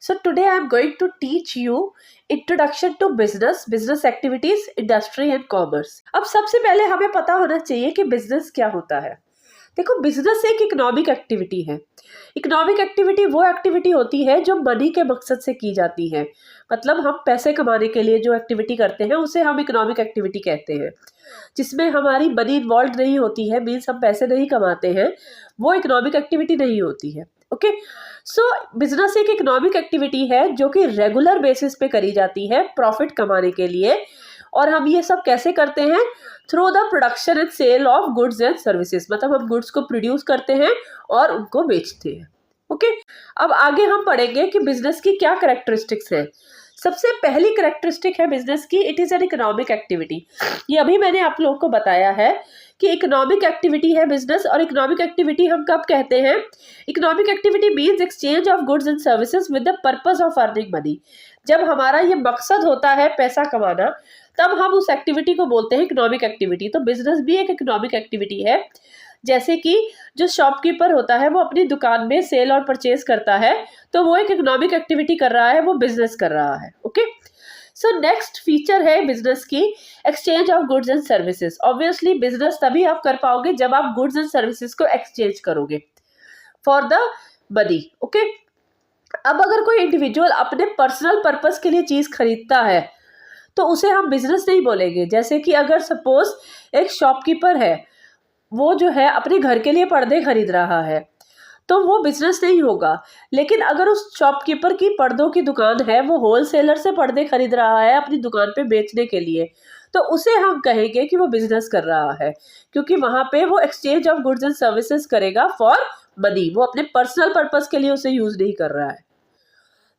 So today I am going to teach you introduction to business, business activities, industry and commerce. अब सबसे पहले हमें पता होना चाहिए कि बिजनेस क्या होता है। देखो, बिजनेस एक इकोनॉमिक एक्टिविटी है। इकोनॉमिक एक्टिविटी वो एक्टिविटी होती है जो मनी के मकसद से की जाती है। मतलब हम पैसे कमाने के लिए जो एक्टिविटी करते हैं उसे हम इकोनॉमिक एक्टिविटी कहते हैं। जिसमें हमारी मनी इन्वॉल्व नहीं होती है, मीन्स हम पैसे नहीं कमाते हैं, वो इकोनॉमिक एक्टिविटी नहीं होती है। ओके, सो बिजनेस एक इकोनॉमिक एक्टिविटी है जो कि रेगुलर बेसिस पे करी जाती है प्रॉफिट कमाने के लिए। और हम ये सब कैसे करते हैं? Through the production and sale of goods and services. मतलब हम गुड्स को प्रोड्यूस करते हैं और उनको बेचते हैं। ओके, अब आगे हम पढ़ेंगे कि बिजनेस की क्या कैरेक्टरिस्टिक्स हैं। सबसे पहली कैरेक्टरिस्टिक है बिजनेस की, it is an economic activity. ये अभी मैंने आप लोगों को बताया है कि इकोनॉमिक एक्टिविटी है बिजनेस। और इकोनॉमिक एक्टिविटी हम कब कहते हैं? Economic activity means exchange of goods and services with the purpose of earning money. जब हमारा ये मकसद होता है पैसा कमाना, तब हम उस एक्टिविटी को बोलते हैं इकोनॉमिक एक्टिविटी। तो बिजनेस भी एक इकोनॉमिक एक्टिविटी है। जैसे कि जो शॉपकीपर होता है वो अपनी दुकान में सेल और परचेज करता है, तो वो एक इकोनॉमिक एक्टिविटी कर रहा है, वो बिजनेस कर रहा है। ओके, सो नेक्स्ट फीचर है बिजनेस की exchange of goods and services. Obviously business तभी आप कर पाओगे जब आप गुड्स एंड सर्विसेज को एक्सचेंज करोगे फॉर द मनी। ओके, अब अगर कोई इंडिविजुअल अपने पर्सनल पर्पस के लिए चीज खरीदता है तो उसे हम बिजनेस नहीं बोलेंगे। जैसे कि अगर सपोज एक शॉपकीपर है, वो जो है अपने घर के लिए पर्दे खरीद रहा है, तो वो बिजनेस नहीं होगा। लेकिन अगर उस शॉपकीपर की पर्दों की दुकान है, वो होलसेलर से पर्दे खरीद रहा है अपनी दुकान पे बेचने के लिए, तो उसे हम कहेंगे कि वो बिजनेस कर रहा है, क्योंकि वहां पे वो exchange of goods and services करेगा फॉर मनी। वो अपने पर्सनल पर्पस के लिए उसे यूज नहीं कर रहा है।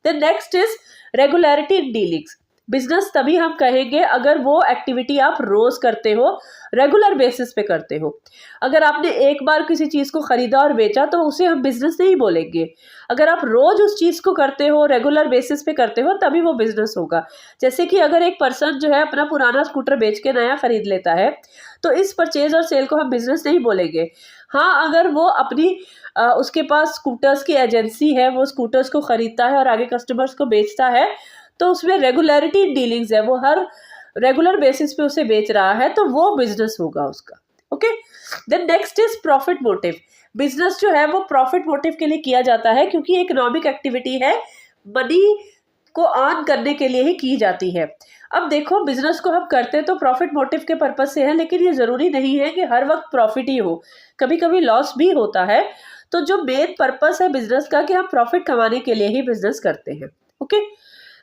Then next is regularity in dealings. Business तभी हम कहेंगे अगर वो एक्टिविटी आप रोज करते हो, रेगुलर बेसिस पे करते हो। अगर आपने एक बार किसी चीज को खरीदा और बेचा तो उसे हम बिजनेस नहीं बोलेंगे। अगर आप रोज उस चीज को करते हो, रेगुलर बेसिस पे करते हो, तभी वो बिजनेस होगा। जैसे कि अगर एक पर्सन जो है अपना पुराना स्कूटर बेच के नया खरीद लेता है, तो इस परचेज और सेल को हम बिजनेस नहीं बोलेंगे। हाँ, अगर वो अपनी उसके पास स्कूटर्स की एजेंसी है, वो स्कूटर्स को खरीदता है और आगे कस्टमर्स को बेचता है, तो उसमें रेगुलरिटी इन डीलिंग्स है, वो हर रेगुलर बेसिस पे उसे बेच रहा है, तो वो बिजनेस होगा उसका। Okay, then next is profit motive. Business जो है वो प्रॉफिट मोटिव के लिए किया जाता है, क्योंकि इकोनॉमिक एक्टिविटी है, मनी को अर्न करने के लिए ही की जाती है। अब देखो, बिजनेस को हम करते तो प्रॉफिट मोटिव के पर्पज से है, लेकिन ये जरूरी नहीं है कि हर वक्त प्रॉफिट ही हो, कभी कभी लॉस भी होता है। तो जो मेन पर्पस है बिजनेस का कि हम प्रॉफिट कमाने के लिए ही बिजनेस करते हैं। Okay,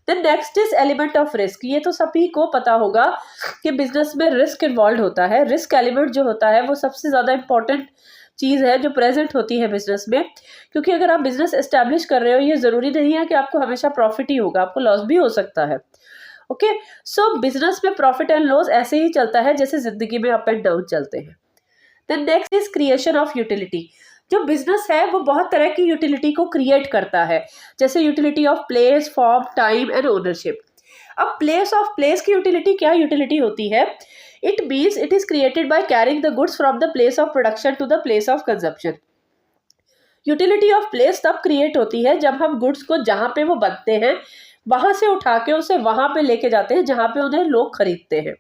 then next is element of risk. ये तो सभी को पता होगा कि बिजनेस में रिस्क इन्वॉल्व होता है। रिस्क एलिमेंट जो होता है वो सबसे ज़्यादा इंपॉर्टेंट चीज़ है जो प्रेजेंट होती है बिजनेस में, क्योंकि अगर आप बिजनेस एस्टैब्लिश कर रहे हो, ये ज़रूरी नहीं है कि आपको हमेशा प्रॉफिट ही होगा, आपको लॉस भी हो सकता है। ओके, सो बिजनेस में प्रॉफिट एंड लॉस ऐसे ही चलता है जैसे जिंदगी में अप एंड डाउन चलते हैं। Then next is creation of utility. जो बिजनेस है वो बहुत तरह की यूटिलिटी को क्रिएट करता है, जैसे utility of place, form, time and ownership. अब प्लेस की यूटिलिटी क्या यूटिलिटी होती है? It means it is created by carrying the goods from the place of production to the place of consumption. Utility of place तब create होती है जब हम गुड्स को जहाँ पे वो बनते हैं वहां से उठा के उसे वहां पे लेके जाते हैं जहाँ पे उन्हें लोग खरीदते हैं।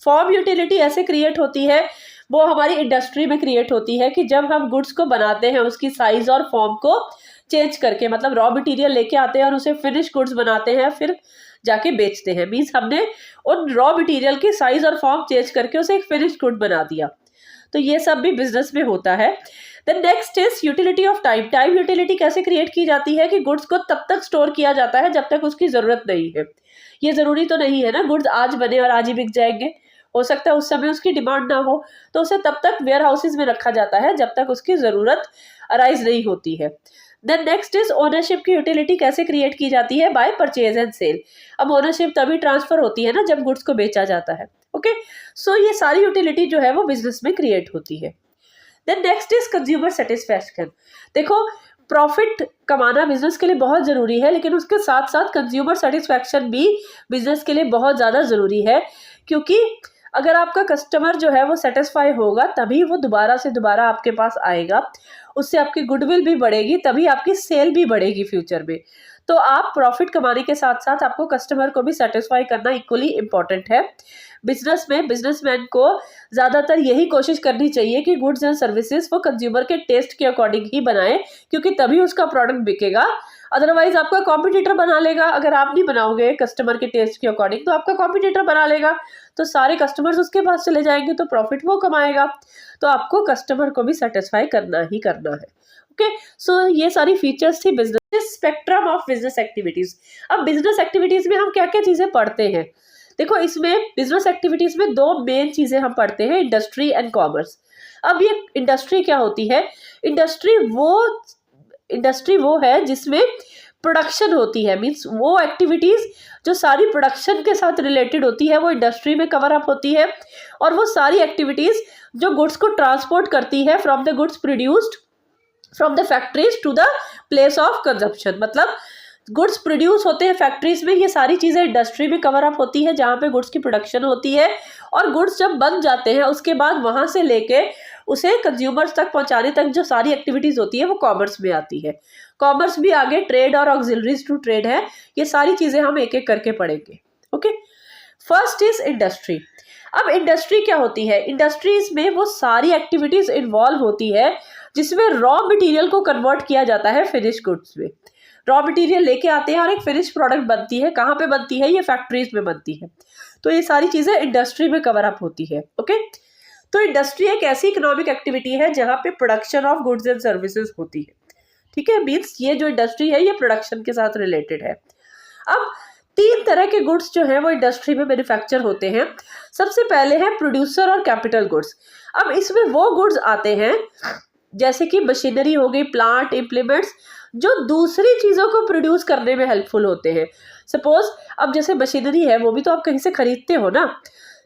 फॉर्म यूटिलिटी ऐसे क्रिएट होती है, वो हमारी इंडस्ट्री में क्रिएट होती है कि जब हम गुड्स को बनाते हैं उसकी साइज और फॉर्म को चेंज करके, मतलब रॉ मटेरियल लेके आते हैं और उसे फिनिश गुड्स बनाते हैं, फिर जाके बेचते हैं। मीन्स हमने उन रॉ मटेरियल की साइज और फॉर्म चेंज करके उसे एक फिनिश गुड बना दिया। तो ये सब भी बिजनेस में होता है। Then next is utility of time. Time utility कैसे क्रिएट की जाती है कि गुड्स को तब तक स्टोर किया जाता है जब तक उसकी जरूरत नहीं है। ये जरूरी तो नहीं है ना गुड्स आज बने और आज ही बिक जाएंगे, हो सकता है उस समय उसकी डिमांड ना हो, तो उसे तब तक वेयर हाउसेज में रखा जाता है जब तक उसकी जरूरत अराइज नहीं होती है। देन नेक्स्ट इज ओनरशिप की यूटिलिटी कैसे क्रिएट की जाती है? By purchase and sale. अब ओनरशिप तभी ट्रांसफर होती है ना जब गुड्स को बेचा जाता है। ओके, सो ये सारी यूटिलिटी जो है वो बिजनेस में क्रिएट होती है। Then next is consumer satisfaction. देखो, प्रॉफिट कमाना बिजनेस के लिए बहुत जरूरी है, लेकिन उसके साथ साथ कंज्यूमर सेटिस्फैक्शन भी बिजनेस के लिए बहुत ज्यादा जरूरी है, क्योंकि अगर आपका कस्टमर जो है वो सेटिस्फाई होगा तभी वो दोबारा से दोबारा आपके पास आएगा, उससे आपकी गुडविल भी बढ़ेगी, तभी आपकी सेल भी बढ़ेगी फ्यूचर में। तो आप प्रॉफिट कमाने के साथ साथ आपको कस्टमर को भी सेटिस्फाई करना इक्वली इम्पॉर्टेंट है। बिजनेस में बिजनेसमैन को ज़्यादातर यही कोशिश करनी चाहिए कि गुड्स एंड सर्विसेज वो कंज्यूमर के टेस्ट के अकॉर्डिंग ही बनाए, क्योंकि तभी उसका प्रोडक्ट बिकेगा। अदरवाइज आपका कॉम्पिटिटर बना लेगा। अगर आप नहीं बनाओगे कस्टमर के टेस्ट के अकॉर्डिंग तो आपका कॉम्पिटिटर बना लेगा, तो सारे कस्टमर्स उसके पास चले जाएंगे, तो प्रॉफिट वो कमाएगा। तो आपको कस्टमर को भी सेटिस्फाई करना ही करना है। ओके, सो ये सारी फीचर्स थी business spectrum of business activities. अब बिजनेस एक्टिविटीज में हम क्या क्या चीजें पढ़ते हैं? देखो, इसमें बिजनेस एक्टिविटीज में दो मेन चीजें हम पढ़ते हैं, इंडस्ट्री एंड कॉमर्स। अब ये इंडस्ट्री क्या होती है? इंडस्ट्री वो है जिसमें प्रोडक्शन होती है, मींस वो एक्टिविटीज जो सारी प्रोडक्शन के साथ रिलेटेड होती है वो इंडस्ट्री में कवर अप होती है। और वो सारी एक्टिविटीज जो गुड्स को ट्रांसपोर्ट करती है from the goods produced from the factories to the place of consumption, मतलब गुड्स प्रोड्यूस होते हैं फैक्ट्रीज में, ये सारी चीजें इंडस्ट्री में कवर अप होती है जहाँ पे गुड्स की प्रोडक्शन होती है। और गुड्स जब बन जाते हैं उसके बाद वहां से लेके उसे कंज्यूमर्स तक पहुंचाने तक जो सारी एक्टिविटीज होती है वो कॉमर्स में आती है। कॉमर्स भी आगे ट्रेड और ऑक्सिलरीज टू ट्रेड है। ये सारी चीजें हम एक एक करके पढ़ेंगे। Okay, first is industry. अब इंडस्ट्री क्या होती है? इंडस्ट्रीज में वो सारी एक्टिविटीज इन्वॉल्व होती है जिसमें रॉ मटेरियल को कन्वर्ट किया जाता है फिनिश गुड्स में। रॉ मटेरियल लेके आते हैं और एक फिनिश प्रोडक्ट बनती है। कहाँ पे बनती है? ये फैक्ट्रीज में बनती है। तो ये सारी चीजें इंडस्ट्री में कवर अप होती है। ओके, तो इंडस्ट्री एक ऐसी इकोनॉमिक एक्टिविटी है जहाँ पे production of goods and services होती है। ठीक है, मीन्स ये जो इंडस्ट्री है ये प्रोडक्शन के साथ रिलेटेड है। अब 3 तरह के गुड्स जो है वो इंडस्ट्री में मैन्युफैक्चर होते हैं। सबसे पहले है प्रोड्यूसर और कैपिटल गुड्स। अब इसमें वो गुड्स आते हैं जैसे कि मशीनरी हो गई, प्लांट, इम्प्लीमेंट्स, जो दूसरी चीज़ों को प्रोड्यूस करने में हेल्पफुल होते हैं। सपोज अब जैसे मशीनरी है वो भी तो आप कहीं से खरीदते हो ना,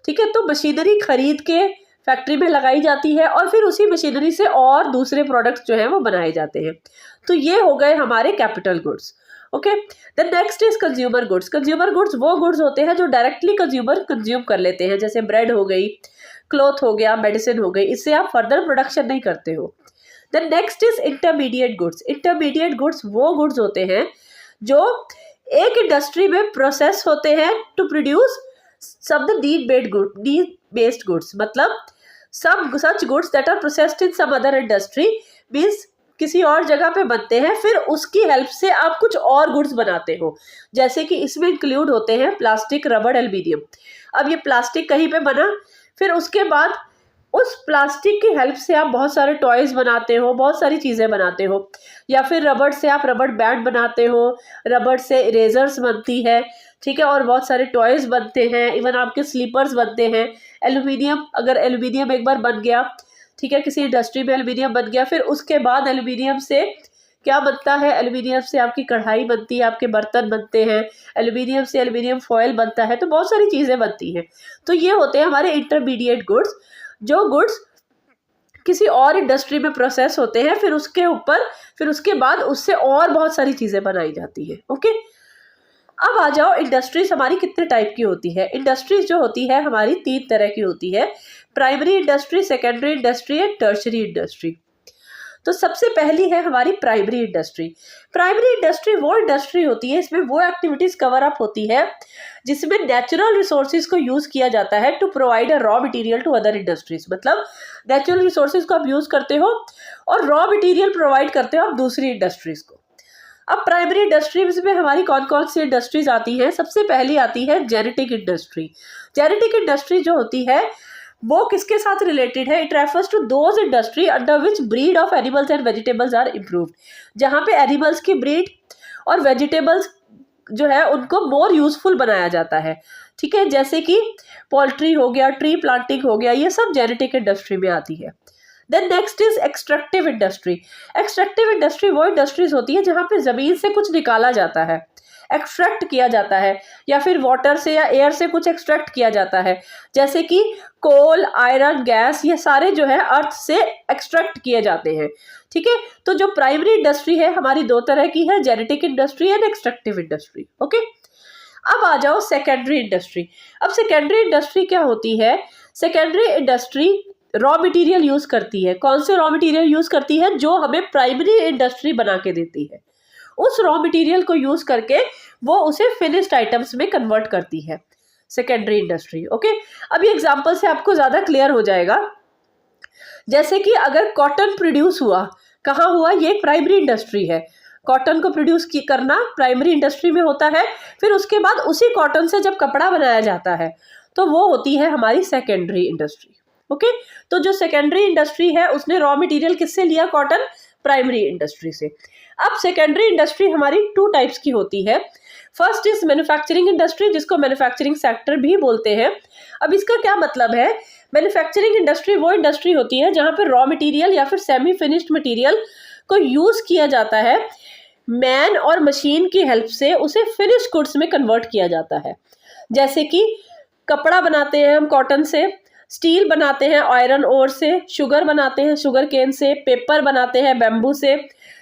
ठीक है, तो मशीनरी खरीद के फैक्ट्री में लगाई जाती है और फिर उसी मशीनरी से और दूसरे प्रोडक्ट्स जो है वो बनाए जाते हैं। तो ये हो गए हमारे capital goods. Okay, the next is consumer goods. Consumer goods वो गुड्स होते हैं जो डायरेक्टली कंज्यूमर कंज्यूम कर लेते हैं, जैसे ब्रेड हो गई, क्लॉथ हो गया, मेडिसिन हो गई, इससे आप फर्दर प्रोडक्शन नहीं करते हो। The next is intermediate goods. Intermediate goods वो गुड्स होते हैं जो एक इंडस्ट्री में प्रोसेस होते हैं to produce some the need based goods, मतलब some such goods that are processed in some other industry, means किसी और जगह पे बनते हैं, फिर उसकी हेल्प से आप कुछ और गुड्स बनाते हो। जैसे कि इसमें इंक्लूड होते हैं प्लास्टिक, रबड़, एल्यूमिनियम। अब ये प्लास्टिक कहीं पे बना, फिर उसके बाद उस प्लास्टिक की हेल्प से आप बहुत सारे टॉयज बनाते हो, बहुत सारी चीज़ें बनाते हो। या फिर रबड़ से आप रबड़ बैंड बनाते हो, रबड़ से इरेजर्स बनती है, ठीक है, और बहुत सारे टॉयज बनते हैं, इवन आपके स्लीपर्स बनते हैं। एल्यूमिनियम, अगर एल्यूमिनियम एक बार बन गया, ठीक है, किसी इंडस्ट्री में एल्यूमिनियम बन गया, फिर उसके बाद एल्यूमिनियम से क्या बनता है? एल्यूमिनियम से आपकी कढ़ाई बनती है, आपके बर्तन बनते हैं, एल्यूमिनियम से एल्यूमिनियम फॉयल बनता है, तो बहुत सारी चीज़ें बनती हैं। तो ये होते हैं हमारे इंटरमीडिएट गुड्स, जो गुड्स किसी और इंडस्ट्री में प्रोसेस होते हैं, फिर उसके बाद उससे और बहुत सारी चीज़ें बनाई जाती है। ओके, अब आ जाओ इंडस्ट्रीज हमारी कितने टाइप की होती है। इंडस्ट्रीज जो होती है हमारी 3 तरह की होती है, primary industry, secondary industry and tertiary industry. तो सबसे पहली है हमारी प्राइमरी इंडस्ट्री। प्राइमरी इंडस्ट्री वो इंडस्ट्री होती है, इसमें वो एक्टिविटीज कवर अप होती है जिसमें नेचुरल रिसोर्सेज को यूज किया जाता है to provide a raw material to other industries. मतलब नेचुरल रिसोर्सेज को आप यूज करते हो और रॉ मटेरियल प्रोवाइड करते हो आप दूसरी इंडस्ट्रीज को। अब प्राइमरी इंडस्ट्रीज में हमारी कौन कौन सी इंडस्ट्रीज आती हैं? सबसे पहली आती है जेनेटिक इंडस्ट्री। जेनेटिक इंडस्ट्री जो होती है वो किसके साथ रिलेटेड है? It refers to those industry under which breed of animals and vegetables are improved, जहाँ पे एनिमल्स की ब्रीड और वेजिटेबल्स जो है उनको मोर यूजफुल बनाया जाता है। ठीक है, जैसे कि पोल्ट्री हो गया, ट्री प्लांटिंग हो गया, ये सब जेनेटिक इंडस्ट्री में आती है। Then next is extractive industry. Extractive industry वो इंडस्ट्रीज होती है जहाँ पे जमीन से कुछ निकाला जाता है, एक्सट्रैक्ट किया जाता है, या फिर वाटर से या एयर से कुछ एक्सट्रैक्ट किया जाता है, जैसे कि कोल, आयरन, गैस, ये सारे जो है अर्थ से एक्सट्रैक्ट किए जाते हैं। ठीक है, तो जो प्राइमरी इंडस्ट्री है हमारी 2 तरह की है, genetic industry and extractive industry. Okay, अब आ जाओ सेकेंडरी इंडस्ट्री। अब सेकेंडरी इंडस्ट्री क्या होती है? Secondary industry raw material use करती है। कौन से रॉ मटेरियल यूज करती है? जो हमें प्राइमरी इंडस्ट्री बना के देती है। उस रॉ मटेरियल को यूज करके वो उसे फिनिश्ड आइटम्स में कन्वर्ट करती है, सेकेंडरी इंडस्ट्री। ओके, अब ये एग्जांपल से आपको ज्यादा क्लियर हो जाएगा। जैसे कि अगर कॉटन प्रोड्यूस हुआ, कहाँ हुआ, ये एक प्राइमरी इंडस्ट्री है। कॉटन को प्रोड्यूस करना प्राइमरी इंडस्ट्री में होता है, फिर उसके बाद उसी कॉटन से जब कपड़ा बनाया जाता है तो वो होती है हमारी सेकेंडरी इंडस्ट्री। ओके, तो जो सेकेंडरी इंडस्ट्री है उसने रॉ मटेरियल किससे लिया, कॉटन, प्राइमरी इंडस्ट्री से। अब सेकेंडरी इंडस्ट्री हमारी 2 टाइप्स की होती है। फर्स्ट इज मैन्युफैक्चरिंग इंडस्ट्री, जिसको मैन्युफैक्चरिंग सेक्टर भी बोलते हैं। अब इसका क्या मतलब है, मैन्युफैक्चरिंग इंडस्ट्री वो इंडस्ट्री होती है जहां पर रॉ मटेरियल या फिर सेमी फिनिश्ड मटेरियल को यूज किया जाता है, मैन और मशीन की हेल्प से उसे फिनिश गुड्स में कन्वर्ट किया जाता है। जैसे कि कपड़ा बनाते हैं हम कॉटन से, स्टील बनाते हैं आयरन ओर से, शुगर बनाते हैं शुगर केन से, पेपर बनाते हैं बैम्बू से,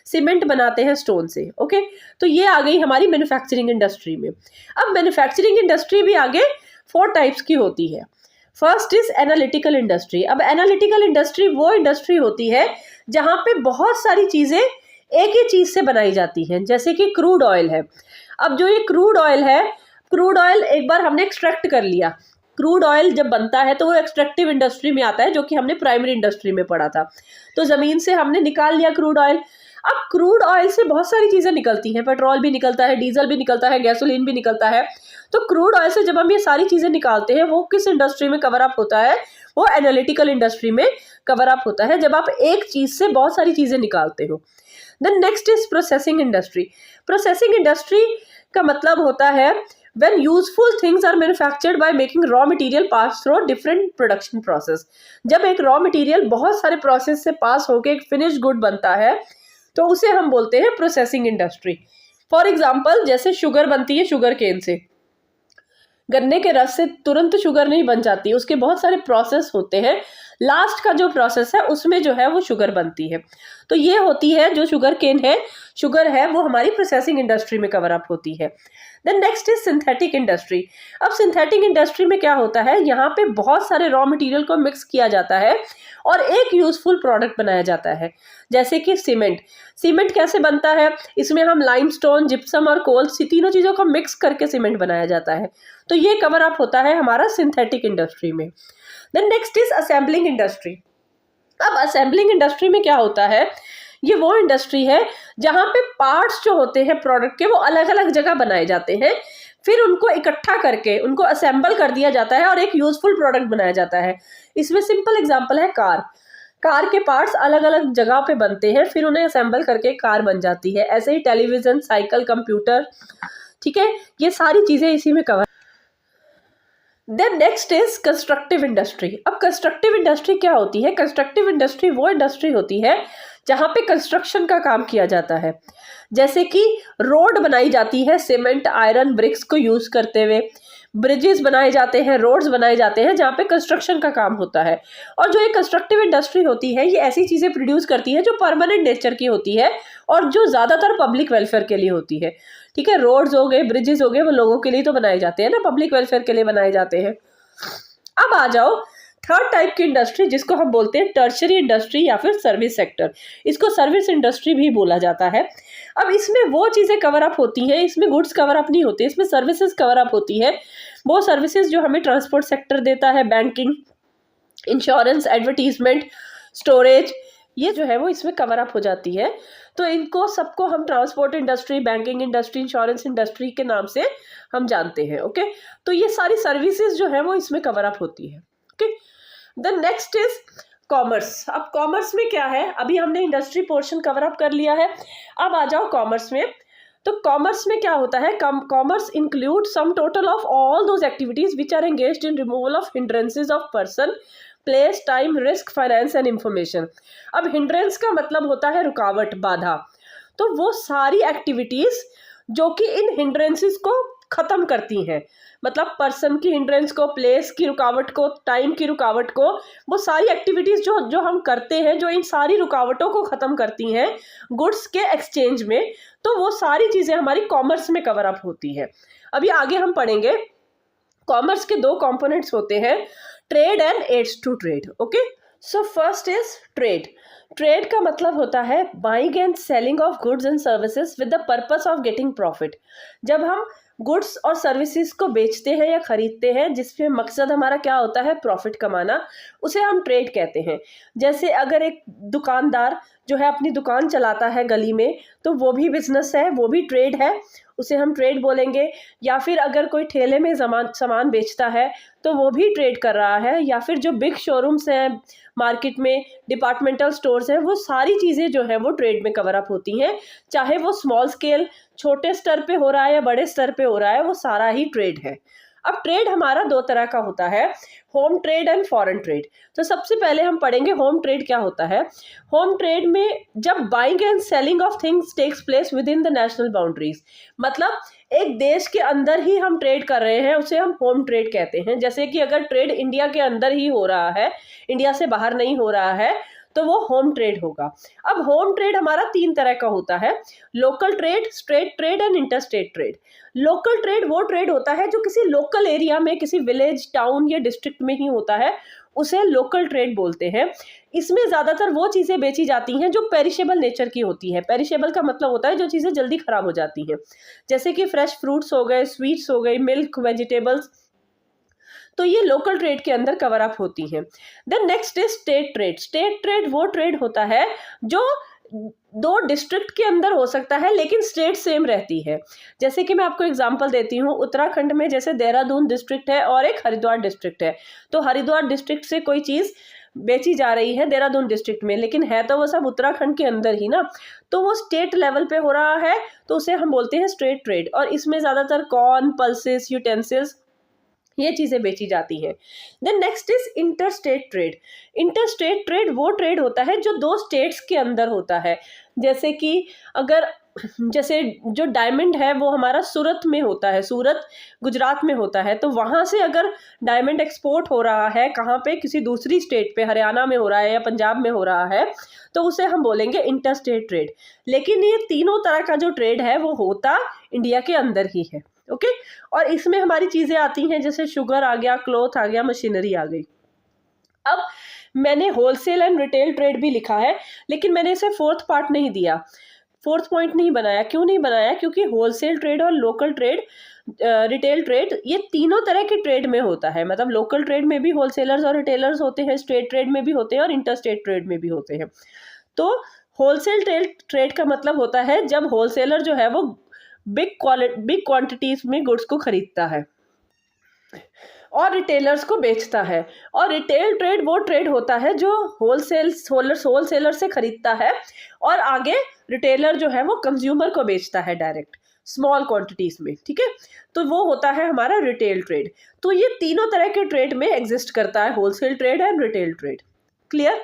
सीमेंट बनाते हैं स्टोन से। ओके, तो ये आ गई हमारी मैन्युफैक्चरिंग इंडस्ट्री में। अब मैन्युफैक्चरिंग इंडस्ट्री भी आगे 4 टाइप्स की होती है। First is analytical industry. अब एनालिटिकल इंडस्ट्री वो इंडस्ट्री होती है जहां पे बहुत सारी चीजें एक ही चीज से बनाई जाती हैं, जैसे कि क्रूड ऑयल है। अब जो ये क्रूड ऑयल है, क्रूड ऑयल एक बार हमने एक्सट्रैक्ट कर लिया, क्रूड ऑयल जब बनता है तो वो एक्सट्रैक्टिव इंडस्ट्री में आता है, जो कि हमने प्राइमरी इंडस्ट्री में पढ़ा था। तो जमीन से हमने निकाल लिया क्रूड ऑयल। अब क्रूड ऑयल से बहुत सारी चीजें निकलती हैं, पेट्रोल भी निकलता है, डीजल भी निकलता है, गैसोलीन भी निकलता है। तो क्रूड ऑयल से जब हम ये सारी चीजें निकालते हैं, वो किस इंडस्ट्री में कवर अप होता है, वो एनालिटिकल इंडस्ट्री में कवर अप होता है, जब आप एक चीज से बहुत सारी चीजें निकालते हो। Then next is processing industry. Processing industry का मतलब होता है when useful things are manufactured by making raw material pass through different production process। जब एक raw material बहुत सारे प्रोसेस से पास होकर एक फिनिश गुड बनता है तो उसे हम बोलते हैं प्रोसेसिंग इंडस्ट्री। फॉर एग्जाम्पल, जैसे शुगर बनती है शुगर केन से, गन्ने के रस से तुरंत शुगर नहीं बन जाती, उसके बहुत सारे प्रोसेस होते हैं। लास्ट का जो प्रोसेस है उसमें जो है वो शुगर बनती है। तो ये होती है जो शुगर केन है, शुगर है, वो हमारी प्रोसेसिंग इंडस्ट्री में कवर अप होती है। Then next is synthetic industry. अब सिंथेटिक इंडस्ट्री में क्या होता है, यहाँ पे बहुत सारे रॉ मटेरियल को मिक्स किया जाता है और एक यूजफुल प्रोडक्ट बनाया जाता है, जैसे कि सीमेंट। सीमेंट कैसे बनता है, इसमें हम लाइमस्टोन, जिप्सम और कोल, तीनों चीजों को मिक्स करके सीमेंट बनाया जाता है। तो ये कवर अप होता है हमारा सिंथेटिक इंडस्ट्री में। Then next is assembling industry. अब असेंबलिंग इंडस्ट्री में क्या होता है, ये वो इंडस्ट्री है जहां पे पार्ट्स जो होते हैं प्रोडक्ट के वो अलग अलग जगह बनाए जाते हैं, फिर उनको इकट्ठा करके उनको असेंबल कर दिया जाता है और एक यूजफुल प्रोडक्ट बनाया जाता है। इसमें सिंपल एग्जांपल है कार। कार के पार्ट्स अलग अलग जगह पे बनते हैं, फिर उन्हें असेंबल करके कार बन जाती है। ऐसे ही टेलीविजन, साइकिल, कंप्यूटर, ठीक है, ये सारी चीजें इसी में cover. Then next is constructive industry. अब कंस्ट्रक्टिव इंडस्ट्री क्या होती है, कंस्ट्रक्टिव इंडस्ट्री वो इंडस्ट्री होती है जहां पे कंस्ट्रक्शन का काम किया जाता है, जैसे कि रोड बनाई जाती है सीमेंट, आयरन, ब्रिक्स को यूज करते हुए, ब्रिजेस बनाए जाते हैं, रोड्स बनाए जाते हैं, जहाँ पे कंस्ट्रक्शन का काम होता है। और जो ये कंस्ट्रक्टिव इंडस्ट्री होती है, ये ऐसी चीजें प्रोड्यूस करती है जो परमानेंट नेचर की होती है और जो ज्यादातर पब्लिक वेलफेयर के लिए होती है। ठीक है, रोड्स हो गए, ब्रिजेस हो गए, वो लोगों के लिए तो बनाए जाते हैं ना, पब्लिक वेलफेयर के लिए बनाए जाते हैं। अब आ जाओ थर्ड टाइप की इंडस्ट्री, जिसको हम बोलते हैं टर्शरी इंडस्ट्री या फिर सर्विस सेक्टर। इसको सर्विस इंडस्ट्री भी बोला जाता है। अब इसमें वो चीजें कवर अप होती हैं, इसमें गुड्स कवर अप नहीं होते, इसमें सर्विसेज कवर अप होती है। वो सर्विसेज जो हमें ट्रांसपोर्ट सेक्टर देता है, बैंकिंग, इंश्योरेंस, एडवर्टीजमेंट, स्टोरेज, ये जो है वो इसमें कवर अप हो जाती है। तो इनको सबको हम transport industry, banking industry, insurance industry के नाम से हम जानते हैं। ओके, तो ये सारी सर्विसेज जो है वो इसमें कवर अप होती है। Okay, then next is commerce. अब कॉमर्स में क्या है, अभी हमने इंडस्ट्री पोर्शन कवर अप कर लिया है, अब आ जाओ कॉमर्स में। तो कॉमर्स में क्या होता है, commerce include sum total of all those activities which are engaged in removal of hindrances of person, place, time, risk, finance and information. अब हिंड्रेंस का मतलब होता है रुकावट, बाधा। तो वो सारी एक्टिविटीज जो कि इन हिंड्रेंसेस को खत्म करती हैं, मतलब पर्सन की हिंड्रेंस को, प्लेस की रुकावट को, टाइम की रुकावट को, वो सारी एक्टिविटीज जो हम करते हैं जो इन सारी रुकावटों को खत्म करती हैं गुड्स के एक्सचेंज में, तो वो सारी चीजें हमारी कॉमर्स में कवर अप होती है। अभी आगे हम पढ़ेंगे। कॉमर्स के 2 कंपोनेंट्स होते हैं, trade and aids to trade. Okay, so first is trade. Trade का मतलब होता है buying and selling of goods and services with the purpose of getting profit. जब हम गुड्स और सर्विसेज को बेचते हैं या खरीदते हैं जिसमें मकसद हमारा क्या होता है, प्रॉफिट कमाना, उसे हम ट्रेड कहते हैं। जैसे अगर एक दुकानदार जो है अपनी दुकान चलाता है गली में, तो वो भी बिजनेस है, वो भी ट्रेड है, उसे हम ट्रेड बोलेंगे। या फिर अगर कोई ठेले में सामान बेचता है तो वो भी ट्रेड कर रहा है। या फिर जो बिग शोरूम्स हैं मार्केट में, डिपार्टमेंटल स्टोर्स हैं, वो सारी चीज़ें जो है वो ट्रेड में कवर अप होती हैं। चाहे वो स्मॉल स्केल छोटे स्तर पे हो रहा है या बड़े स्तर पे हो रहा है, वो सारा ही ट्रेड है। अब ट्रेड हमारा दो तरह का होता है, home trade and foreign trade. तो सबसे पहले हम पढ़ेंगे होम ट्रेड क्या होता है। होम ट्रेड में जब buying and selling of things takes place within the national boundaries, मतलब एक देश के अंदर ही हम ट्रेड कर रहे हैं, उसे हम होम ट्रेड कहते हैं। जैसे कि अगर ट्रेड इंडिया के अंदर ही हो रहा है, इंडिया से बाहर नहीं हो रहा है, तो वो होम ट्रेड होगा। अब होम ट्रेड हमारा तीन तरह का होता है, local trade, state trade and interstate trade. Local trade वो ट्रेड होता है जो किसी लोकल एरिया में, किसी विलेज, टाउन या डिस्ट्रिक्ट में ही होता है, उसे लोकल ट्रेड बोलते हैं। इसमें ज़्यादातर वो चीज़ें बेची जाती हैं जो पेरिशेबल नेचर की होती है। पेरिशेबल का मतलब होता है जो चीज़ें जल्दी ख़राब हो जाती हैं, जैसे कि फ्रेश फ्रूट्स हो गए, स्वीट्स हो गई, मिल्क, वेजिटेबल्स। तो ये लोकल ट्रेड के अंदर कवर अप होती हैं। Then next is state trade. State trade वो ट्रेड होता है जो दो डिस्ट्रिक्ट के अंदर हो सकता है लेकिन स्टेट सेम रहती है। जैसे कि मैं आपको एग्जांपल देती हूँ, उत्तराखंड में जैसे देहरादून डिस्ट्रिक्ट है और एक हरिद्वार डिस्ट्रिक्ट है, तो हरिद्वार डिस्ट्रिक्ट से कोई चीज़ बेची जा रही है देहरादून डिस्ट्रिक्ट में, लेकिन है तो वो सब उत्तराखंड के अंदर ही ना, तो वो स्टेट लेवल पे हो रहा है, तो उसे हम बोलते हैं स्टेट ट्रेड। और इसमें ज़्यादातर कॉर्न, पल्सेस, यूटेंसिल्स, ये चीज़ें बेची जाती हैं। Then next is interstate trade. Interstate trade वो ट्रेड होता है जो दो स्टेट्स के अंदर होता है। जैसे कि अगर जैसे जो डायमंड है वो हमारा सूरत में होता है, सूरत गुजरात में होता है, तो वहाँ से अगर डायमंड एक्सपोर्ट हो रहा है कहाँ पे, किसी दूसरी स्टेट पे, हरियाणा में हो रहा है या पंजाब में हो रहा है, तो उसे हम बोलेंगे इंटरस्टेट ट्रेड। लेकिन ये तीनों तरह का जो ट्रेड है वो होता इंडिया के अंदर ही है। ओके, और इसमें हमारी चीज़ें आती हैं जैसे शुगर आ गया, क्लॉथ आ गया, मशीनरी आ गई। अब मैंने होलसेल एंड रिटेल ट्रेड भी लिखा है, लेकिन मैंने इसे फोर्थ पार्ट नहीं दिया, फोर्थ पॉइंट नहीं बनाया। क्यों नहीं बनाया? क्योंकि होलसेल ट्रेड और लोकल ट्रेड, रिटेल ट्रेड, ये तीनों तरह के ट्रेड में होता है। मतलब लोकल ट्रेड में भी होलसेलर्स और रिटेलर्स होते हैं, स्टेट ट्रेड में भी होते हैं और इंटरस्टेट ट्रेड में भी होते हैं। तो होलसेल ट्रेड का मतलब होता है जब होलसेलर जो है वो बिग क्वांटिटीज में गुड्स को खरीदता है और रिटेलर्स को बेचता है। और रिटेल ट्रेड वो ट्रेड होता है जो होलसेलर से खरीदता है और आगे रिटेलर जो है वो कंज्यूमर को बेचता है डायरेक्ट स्मॉल क्वांटिटीज में। ठीक है, तो वो होता है हमारा रिटेल ट्रेड। तो ये तीनों तरह के ट्रेड में एग्जिस्ट करता है, wholesale trade and retail trade. Clear?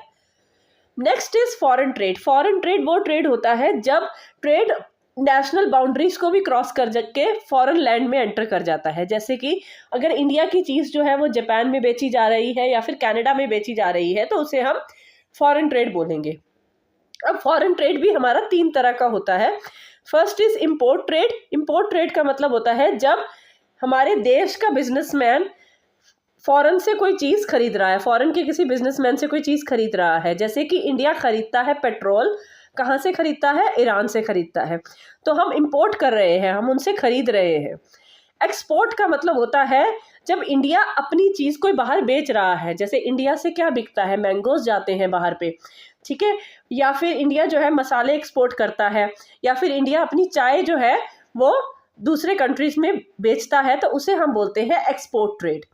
Next is foreign trade. Foreign trade वो ट्रेड होता है जब ट्रेड नेशनल बाउंड्रीज को भी क्रॉस कर के फॉरेन लैंड में एंटर कर जाता है। जैसे कि अगर इंडिया की चीज़ जो है वो जापान में बेची जा रही है या फिर कनाडा में बेची जा रही है, तो उसे हम फॉरेन ट्रेड बोलेंगे। अब फॉरेन ट्रेड भी हमारा तीन तरह का होता है। First is import trade. Import trade का मतलब होता है जब हमारे देश का बिजनेसमैन फॉरेन से कोई चीज़ खरीद रहा है, फॉरेन के किसी बिजनेसमैन से कोई चीज़ खरीद रहा है। जैसे कि इंडिया खरीदता है पेट्रोल, कहाँ से खरीदता है? ईरान से खरीदता है, तो हम इंपोर्ट कर रहे हैं, हम उनसे खरीद रहे हैं। एक्सपोर्ट का मतलब होता है जब इंडिया अपनी चीज़ कोई बाहर बेच रहा है। जैसे इंडिया से क्या बिकता है? मैंगोज जाते हैं बाहर पे, ठीक है, या फिर इंडिया जो है मसाले एक्सपोर्ट करता है, या फिर इंडिया अपनी चाय जो है वो दूसरे कंट्रीज में बेचता है, तो उसे हम बोलते हैं export trade.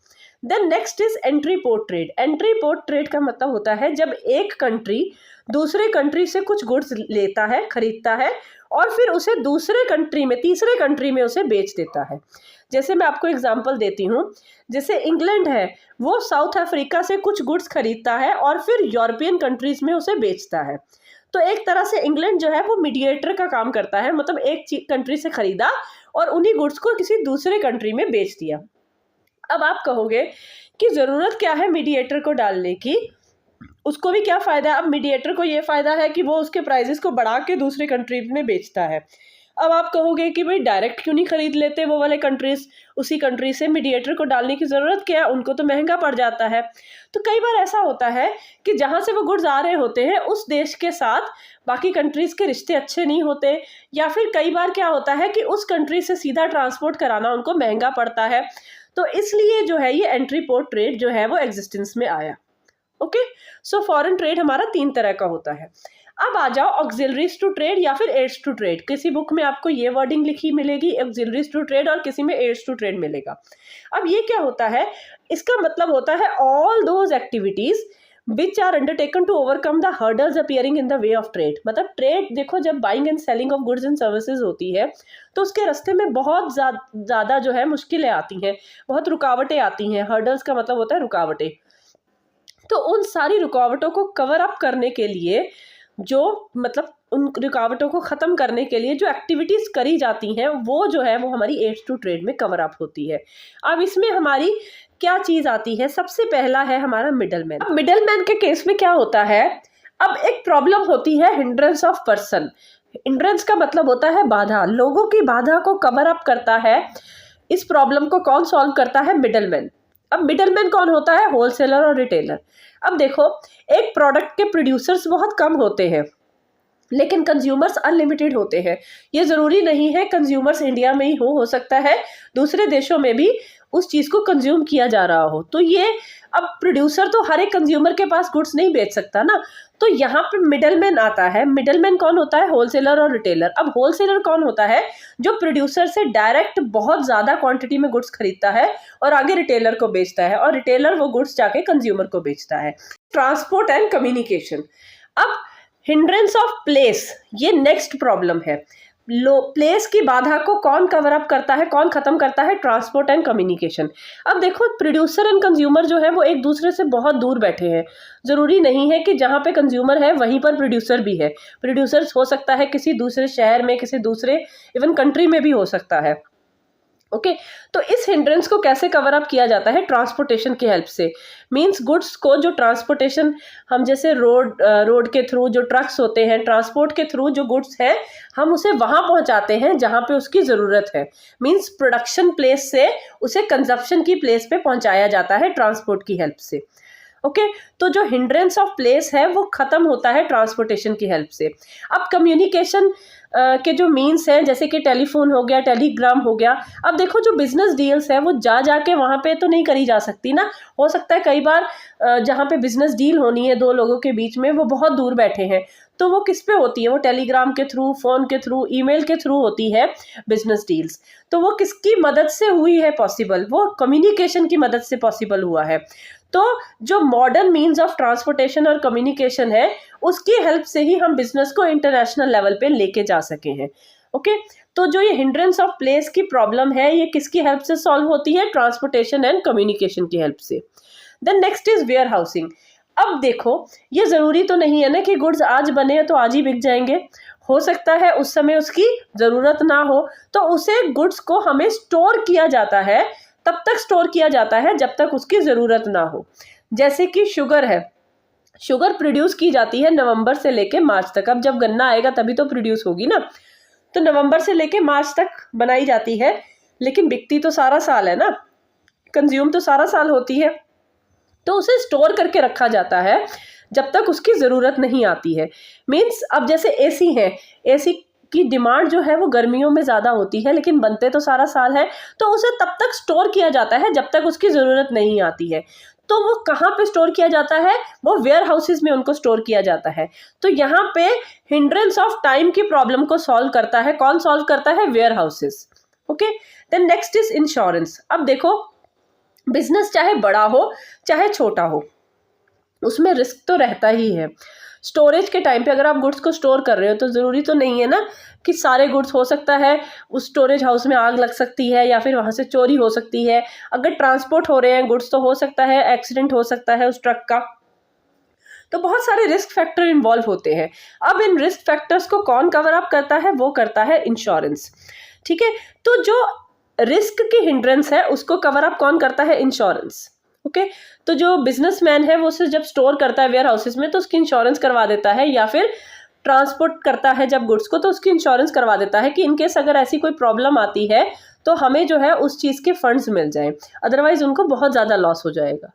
Then next is entrepot trade. Entrepot trade का मतलब होता है जब एक कंट्री दूसरे कंट्री से कुछ गुड्स लेता है, खरीदता है और फिर उसे दूसरे कंट्री में, तीसरे कंट्री में उसे बेच देता है। जैसे मैं आपको एग्जांपल देती हूँ, जैसे इंग्लैंड है, वो साउथ अफ्रीका से कुछ गुड्स खरीदता है और फिर यूरोपियन कंट्रीज में उसे बेचता है। तो एक तरह से इंग्लैंड जो है वो मीडिएटर का काम करता है, मतलब एक कंट्री से खरीदा और उन्हीं गुड्स को किसी दूसरे कंट्री में बेच दिया। अब आप कहोगे कि ज़रूरत क्या है मीडिएटर को डालने की, उसको भी क्या फ़ायदा है? अब मीडिएटर को ये फ़ायदा है कि वो उसके प्राइजेस को बढ़ा के दूसरे कंट्री में बेचता है। अब आप कहोगे कि भाई डायरेक्ट क्यों नहीं खरीद लेते वो वाले कंट्रीज, उसी कंट्री से मीडिएटर को डालने की ज़रूरत क्या है, उनको तो महंगा पड़ जाता है। तो कई बार ऐसा होता है कि जहाँ से वो गुड्स आ रहे होते हैं उस देश के साथ बाकी कंट्रीज़ के रिश्ते अच्छे नहीं होते, या फिर कई बार क्या होता है कि उस कंट्री से सीधा ट्रांसपोर्ट कराना उनको महंगा पड़ता है। तो इसलिए जो है ये एंट्री पोर्ट ट्रेड जो है वो एग्जिस्टेंस में आया। ओके, सो फॉरेन ट्रेड हमारा 3 तरह का होता है। अब आ जाओ ऑक्सिलरीज टू ट्रेड या फिर एड्स टू ट्रेड। किसी बुक में आपको ये वर्डिंग लिखी मिलेगी ऑक्सिलरीज टू ट्रेड और किसी में एड्स टू ट्रेड मिलेगा। अब ये क्या होता है, इसका मतलब होता है all those activities which are undertaken to overcome the hurdles appearing in the way of trade. मतलब ट्रेड देखो, जब buying and selling of goods and services होती है तो उसके रास्ते में बहुत ज़्यादा जो है मुश्किलें आती हैं, बहुत रुकावटें आती हैं। हर्डल्स का मतलब होता है रुकावटें। तो उन सारी रुकावटों को कवर अप करने के लिए जो मतलब उन रुकावटों को ख़त्म करने के लिए जो एक्टिविटीज़ करी जाती हैं वो जो है वो हमारी एड्स टू ट्रेड में कवर अप होती है। अब इसमें हमारी क्या चीज़ आती है, सबसे पहला है हमारा मिडलमैन। अब मिडलमैन के केस में क्या होता है, अब एक प्रॉब्लम होती है हिंड्रेंस ऑफ पर्सन। हिंड्रेंस का मतलब होता है बाधा, लोगों की बाधा को कवर अप करता है। इस प्रॉब्लम को कौन सॉल्व करता है, मिडलमैन। अब मिडलमैन कौन होता है, होलसेलर और रिटेलर। अब देखो, एक प्रोडक्ट के प्रोड्यूसर्स बहुत कम होते हैं लेकिन कंज्यूमर्स अनलिमिटेड होते हैं। ये ज़रूरी नहीं है कंज्यूमर्स इंडिया में ही हो सकता है दूसरे देशों में भी उस चीज़ को कंज्यूम किया जा रहा हो। तो ये अब प्रोड्यूसर तो हर एक कंज्यूमर के पास गुड्स नहीं बेच सकता ना, तो यहाँ पे मिडलमैन आता है। मिडलमैन कौन होता है, होलसेलर और रिटेलर। अब होलसेलर कौन होता है, जो प्रोड्यूसर से डायरेक्ट बहुत ज़्यादा क्वांटिटी में गुड्स खरीदता है और आगे रिटेलर को बेचता है, और रिटेलर वो गुड्स जाके कंज्यूमर को बेचता है। Transport and communication. अब हिंड्रेंस ऑफ प्लेस, ये नेक्स्ट प्रॉब्लम है। प्लेस की बाधा को कौन कवर अप करता है, कौन खत्म करता है, ट्रांसपोर्ट एंड कम्युनिकेशन। अब देखो, प्रोड्यूसर एंड कंज्यूमर जो है वो एक दूसरे से बहुत दूर बैठे हैं। ज़रूरी नहीं है कि जहाँ पे कंज्यूमर है वहीं पर प्रोड्यूसर भी है। प्रोड्यूसर हो सकता है किसी दूसरे शहर में, किसी दूसरे इवन कंट्री में भी हो सकता है। ओके, तो इस हिंड्रेंस को कैसे कवर अप किया जाता है, ट्रांसपोर्टेशन की हेल्प से। मींस गुड्स को जो ट्रांसपोर्टेशन, हम जैसे रोड के थ्रू जो ट्रक्स होते हैं, ट्रांसपोर्ट के थ्रू जो गुड्स है हम उसे वहां पहुंचाते हैं जहां पे उसकी ज़रूरत है। मींस प्रोडक्शन प्लेस से उसे कंजप्शन की प्लेस पे पहुंचाया जाता है ट्रांसपोर्ट की हेल्प से। ओके, तो जो हिंड्रेंस ऑफ प्लेस है वो खत्म होता है ट्रांसपोर्टेशन की हेल्प से। अब कम्युनिकेशन के जो मीन्स हैं, जैसे कि टेलीफोन हो गया, टेलीग्राम हो गया। अब देखो, जो बिजनेस डील्स है वो जाके वहाँ पे तो नहीं करी जा सकती ना। हो सकता है कई बार जहाँ पे बिजनेस डील होनी है दो लोगों के बीच में, वो बहुत दूर बैठे हैं, तो वो किस पे होती है, वो टेलीग्राम के थ्रू, फ़ोन के थ्रू, ईमेल के थ्रू होती है बिजनेस डील्स। तो वो किसकी मदद से हुई है पॉसिबल, वो कम्युनिकेशन की मदद से पॉसिबल हुआ है। तो जो मॉडर्न मीन्स ऑफ ट्रांसपोर्टेशन और कम्युनिकेशन है उसकी हेल्प से ही हम बिजनेस को इंटरनेशनल लेवल पे लेके जा सके हैं। ओके, तो जो ये हिंड्रेंस ऑफ प्लेस की प्रॉब्लम है ये किसकी हेल्प से सॉल्व होती है, ट्रांसपोर्टेशन एंड कम्युनिकेशन की हेल्प से। Then next is warehousing. अब देखो, ये ज़रूरी तो नहीं है ना कि गुड्स आज बने हैं तो आज ही बिक जाएंगे। हो सकता है उस समय उसकी ज़रूरत ना हो, तो उसे गुड्स को हमें स्टोर किया जाता है, तब तक स्टोर किया जाता है जब तक उसकी ज़रूरत ना हो। जैसे कि शुगर है, शुगर प्रोड्यूस की जाती है नवंबर से लेके मार्च तक। अब जब गन्ना आएगा तभी तो प्रोड्यूस होगी ना, तो नवंबर से लेके मार्च तक बनाई जाती है, लेकिन बिकती तो सारा साल है ना, कंज्यूम तो सारा साल होती है। तो उसे स्टोर करके रखा जाता है जब तक उसकी ज़रूरत नहीं आती है। मीन्स अब जैसे एसी है, एसी की डिमांड जो है वो गर्मियों में ज़्यादा होती है लेकिन बनते तो सारा साल है, तो उसे तब तक स्टोर किया जाता है जब तक उसकी ज़रूरत नहीं आती है। तो वो कहाँ पे स्टोर किया जाता है, वो वेयर हाउसेज में उनको स्टोर किया जाता है। तो यहाँ पे हिंड्रेंस ऑफ टाइम की प्रॉब्लम को सॉल्व करता है, कौन सॉल्व करता है, warehouses. Okay, then next is insurance. अब देखो, बिजनेस चाहे बड़ा हो चाहे छोटा हो, उसमें रिस्क तो रहता ही है। स्टोरेज के टाइम पे अगर आप गुड्स को स्टोर कर रहे हो तो ज़रूरी तो नहीं है ना कि सारे गुड्स, हो सकता है उस स्टोरेज हाउस में आग लग सकती है या फिर वहाँ से चोरी हो सकती है। अगर ट्रांसपोर्ट हो रहे हैं गुड्स तो हो सकता है एक्सीडेंट हो सकता है उस ट्रक का। तो बहुत सारे रिस्क फैक्टर इन्वॉल्व होते हैं। अब इन रिस्क फैक्टर्स को कौन कवर अप करता है, वो करता है इंश्योरेंस। ठीक है, तो जो रिस्क की हिंड्रेंस है उसको कवर अप कौन करता है, इंश्योरेंस। ओके, तो जो बिजनेसमैन है वो उसे जब स्टोर करता है वेयर हाउसेज में तो उसकी इंश्योरेंस करवा देता है, या फिर ट्रांसपोर्ट करता है जब गुड्स को, तो उसकी इंश्योरेंस करवा देता है कि इनकेस अगर ऐसी कोई प्रॉब्लम आती है तो हमें जो है उस चीज़ के फंड्स मिल जाएं, अदरवाइज उनको बहुत ज़्यादा लॉस हो जाएगा।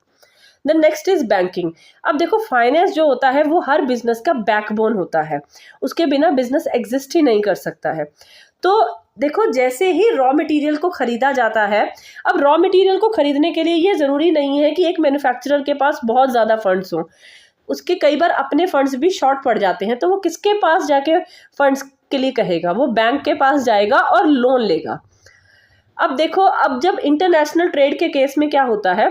Then next is banking. अब देखो फाइनेंस जो होता है वो हर बिजनेस का बैकबोन होता है, उसके बिना बिजनेस एग्जिस्ट ही नहीं कर सकता है। तो देखो जैसे ही रॉ मटेरियल को खरीदा जाता है, अब रॉ मटेरियल को खरीदने के लिए ये ज़रूरी नहीं है कि एक मैन्युफैक्चरर के पास बहुत ज़्यादा फंड्स हों, उसके कई बार अपने फंड्स भी शॉर्ट पड़ जाते हैं, तो वो किसके पास जाके फंड्स के लिए कहेगा, वो बैंक के पास जाएगा और लोन लेगा। अब देखो, अब जब इंटरनेशनल ट्रेड के केस में क्या होता है,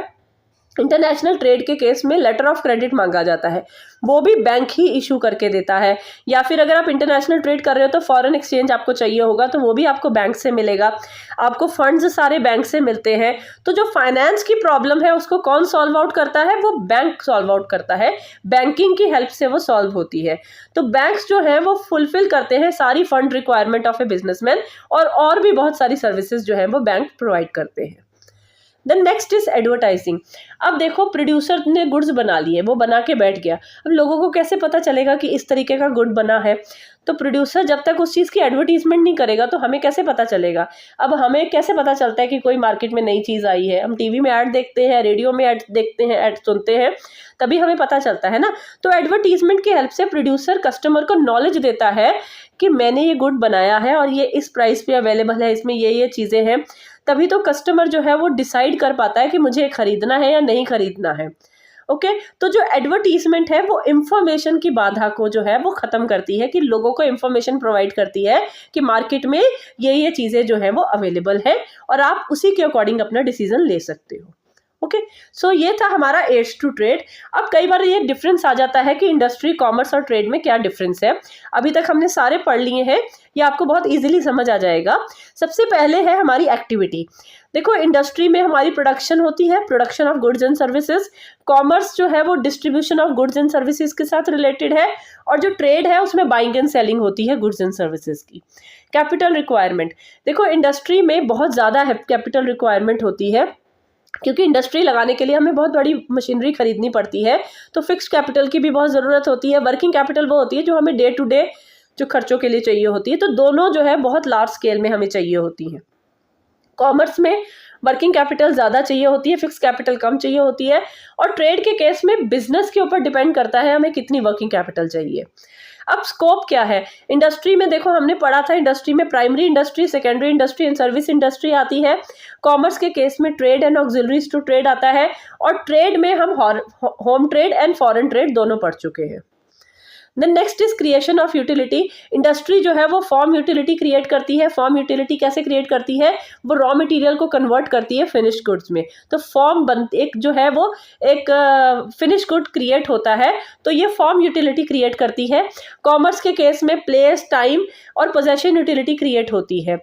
इंटरनेशनल ट्रेड के केस में लेटर ऑफ क्रेडिट मांगा जाता है, वो भी बैंक ही इशू करके देता है। या फिर अगर आप इंटरनेशनल ट्रेड कर रहे हो तो फॉरेन एक्सचेंज आपको चाहिए होगा, तो वो भी आपको बैंक से मिलेगा, आपको फंड्स सारे बैंक से मिलते हैं। तो जो फाइनेंस की प्रॉब्लम है उसको कौन सॉल्व आउट करता है, वो बैंक सॉल्व आउट करता है, बैंकिंग की हेल्प से वो सॉल्व होती है। तो बैंक्स जो है वो फुलफिल करते हैं सारी fund requirement of a businessman, और भी बहुत सारी सर्विसेज जो है वो बैंक प्रोवाइड करते हैं। Then next is advertising. अब देखो प्रोड्यूसर ने गुड्स बना लिए, वो बना के बैठ गया, अब लोगों को कैसे पता चलेगा कि इस तरीके का गुड बना है, तो प्रोड्यूसर जब तक उस चीज़ की एडवर्टीजमेंट नहीं करेगा तो हमें कैसे पता चलेगा। अब हमें कैसे पता चलता है कि कोई मार्केट में नई चीज़ आई है, हम टीवी में ऐड देखते हैं, रेडियो में ऐड देखते हैं, ऐड सुनते हैं, तभी हमें पता चलता है ना। तो एडवर्टीजमेंट की हेल्प से प्रोड्यूसर कस्टमर को नॉलेज देता है कि मैंने ये गुड बनाया है और ये इस प्राइस पे अवेलेबल है, इसमें ये चीज़ें हैं, तभी तो कस्टमर जो है वो डिसाइड कर पाता है कि मुझे खरीदना है या नहीं खरीदना है। ओके, तो जो एडवर्टीजमेंट है वो इंफॉर्मेशन की बाधा को जो है वो खत्म करती है, कि लोगों को इंफॉर्मेशन प्रोवाइड करती है कि मार्केट में ये चीज़ें जो है वो अवेलेबल है और आप उसी के अकॉर्डिंग अपना डिसीजन ले सकते हो। ओके, सो ये था हमारा एड्स टू ट्रेड। अब कई बार ये डिफरेंस आ जाता है कि इंडस्ट्री, कॉमर्स और ट्रेड में क्या डिफरेंस है। अभी तक हमने सारे पढ़ लिए हैं, ये आपको बहुत इजीली समझ आ जाएगा। सबसे पहले है हमारी एक्टिविटी। देखो इंडस्ट्री में हमारी प्रोडक्शन होती है, production of goods and services. Commerce जो है वो distribution of goods and services के साथ रिलेटेड है, और जो ट्रेड है उसमें बाइंग एंड सेलिंग होती है गुड्स एंड सर्विसेज की। कैपिटल रिक्वायरमेंट, देखो इंडस्ट्री में बहुत ज़्यादा कैपिटल रिक्वायरमेंट होती है, क्योंकि इंडस्ट्री लगाने के लिए हमें बहुत बड़ी मशीनरी खरीदनी पड़ती है, तो फिक्स कैपिटल की भी बहुत ज़रूरत होती है। वर्किंग कैपिटल वो होती है जो हमें डे टू डे जो खर्चों के लिए चाहिए होती है, तो दोनों जो है बहुत लार्ज स्केल में हमें चाहिए होती हैं। कॉमर्स में वर्किंग कैपिटल ज़्यादा चाहिए होती है, फिक्स कैपिटल कम चाहिए होती है, और ट्रेड के केस में बिजनेस के ऊपर डिपेंड करता है हमें कितनी वर्किंग कैपिटल चाहिए। अब स्कोप क्या है इंडस्ट्री में, देखो हमने पढ़ा था इंडस्ट्री में primary industry, secondary industry and service industry आती है। कॉमर्स के केस में trade and auxiliaries to trade आता है, और ट्रेड में हम home trade and foreign trade दोनों पढ़ चुके हैं। Then next is creation of utility. Industry जो है वो फॉर्म यूटिलिटी क्रिएट करती है। फॉर्म यूटिलिटी कैसे क्रिएट करती है, वो रॉ मटेरियल को कन्वर्ट करती है फिनिश्ड गुड्स में, तो फॉर्म एक जो है वो एक फिनिश गुड क्रिएट होता है, तो ये फॉर्म यूटिलिटी क्रिएट करती है। कॉमर्स के केस में प्लेस, टाइम और पोजेशन यूटिलिटी क्रिएट होती है।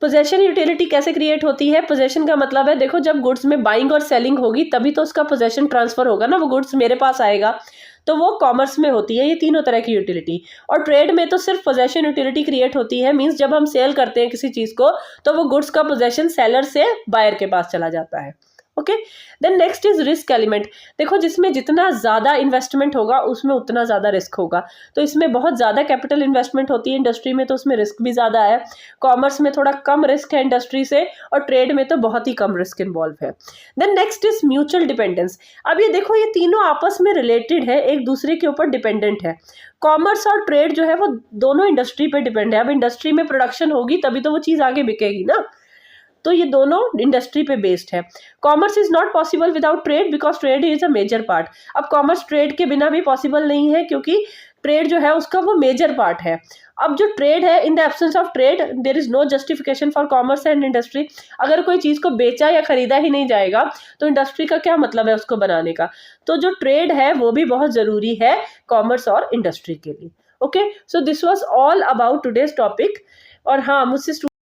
पोजेशन यूटिलिटी कैसे क्रिएट होती है, पोजेशन का मतलब है देखो जब गुड्स में बाइंग और सेलिंग होगी तभी तो उसका पोजेशन ट्रांसफर होगा ना, वो गुड्स मेरे पास आएगा, तो वो कॉमर्स में होती है ये तीनों तरह की यूटिलिटी। और ट्रेड में तो सिर्फ पोजेशन यूटिलिटी क्रिएट होती है, मींस जब हम सेल करते हैं किसी चीज़ को तो वो गुड्स का पोजेशन सेलर से बायर के पास चला जाता है। Okay, then next is risk element. देखो जिसमें जितना ज़्यादा इन्वेस्टमेंट होगा उसमें उतना ज़्यादा रिस्क होगा, तो इसमें बहुत ज़्यादा कैपिटल इन्वेस्टमेंट होती है इंडस्ट्री में, तो उसमें रिस्क भी ज़्यादा है। कॉमर्स में थोड़ा कम रिस्क है इंडस्ट्री से, और ट्रेड में तो बहुत ही कम रिस्क इन्वॉल्व है। Then next is mutual dependence. अब ये देखो ये तीनों आपस में रिलेटेड है, एक दूसरे के ऊपर डिपेंडेंट है। कॉमर्स और ट्रेड जो है वो दोनों इंडस्ट्री पे डिपेंड है। अब इंडस्ट्री में प्रोडक्शन होगी तभी तो वो चीज़ आगे बिकेगी ना, तो ये दोनों इंडस्ट्री पे बेस्ड है। Commerce is not possible without trade because trade is a major part. अब कॉमर्स ट्रेड के बिना भी पॉसिबल नहीं है, क्योंकि ट्रेड जो है उसका वो मेजर पार्ट है। अब जो ट्रेड है, in the absence of trade there is no justification for commerce and industry. अगर कोई चीज़ को बेचा या खरीदा ही नहीं जाएगा तो इंडस्ट्री का क्या मतलब है उसको बनाने का। तो जो ट्रेड है वो भी बहुत ज़रूरी है कॉमर्स और इंडस्ट्री के लिए। Okay, so this was all about today's topic. और हाँ, मुझसे